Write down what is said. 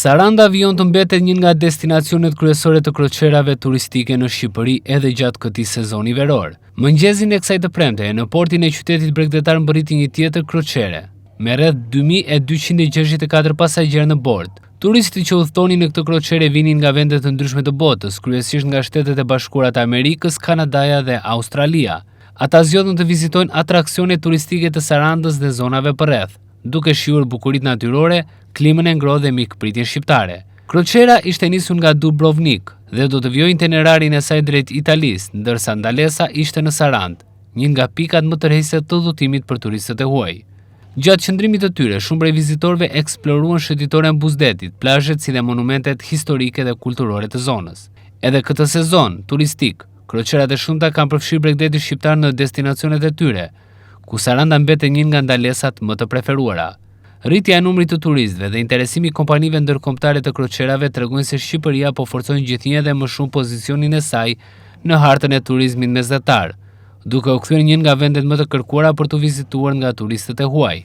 Saranda vijon të mbetet një nga destinacionet kryesore të kroqerave turistike në Shqipëri edhe gjatë këtij sezoni veror. Mëngjesin e kësaj të premte, në portin e qytetit bregdetar mbërriti një tjetër kroqere, me rreth 2264 pasagjerë në bord. Turistët që udhtonin në këtë kroqere vinin nga vende të ndryshme të botës, kryesisht nga Shtetet e Bashkuara të Amerikës, Kanadaja dhe Australia. Ata zgjodhën të vizitojnë atraksionet turistike të Sarandës dhe zonave përreth, duke shijuar bukuritë natyrore, klimën e ngrohtë dhe mikpritjen shqiptare. Kroqera ishte nisur nga Dubrovnik dhe do të vijojë itinerarin e saj drejt Italisë, ndërsa ndalesa ishte në Sarandë, një nga pikat më tërheqëse të udhëtimit për turistët e huaj. Gjatë qëndrimit të tyre, shumë prej vizitorëve eksploruan shëtitore e Buzdetit, plazhet si dhe monumentet historike dhe kulturore të zonës. Edhe këtë sezon turistik, kroqerat e shumta kanë përfshirë bregdetin shqiptar në destinacionet e tyre, ku Saranda mbetet një nga ndalesat më të preferuara. Rritja e numrit të turistëve dhe interesimi i kompanive ndërkombëtare të kroqerave tregojnë se Shqipëria po forcon gjithnjë dhe më shumë pozicionin e saj në hartën e turizmit mesdhetar, duke u kthyer një nga vendet më të kërkuara për të vizituar nga turistët e huaj.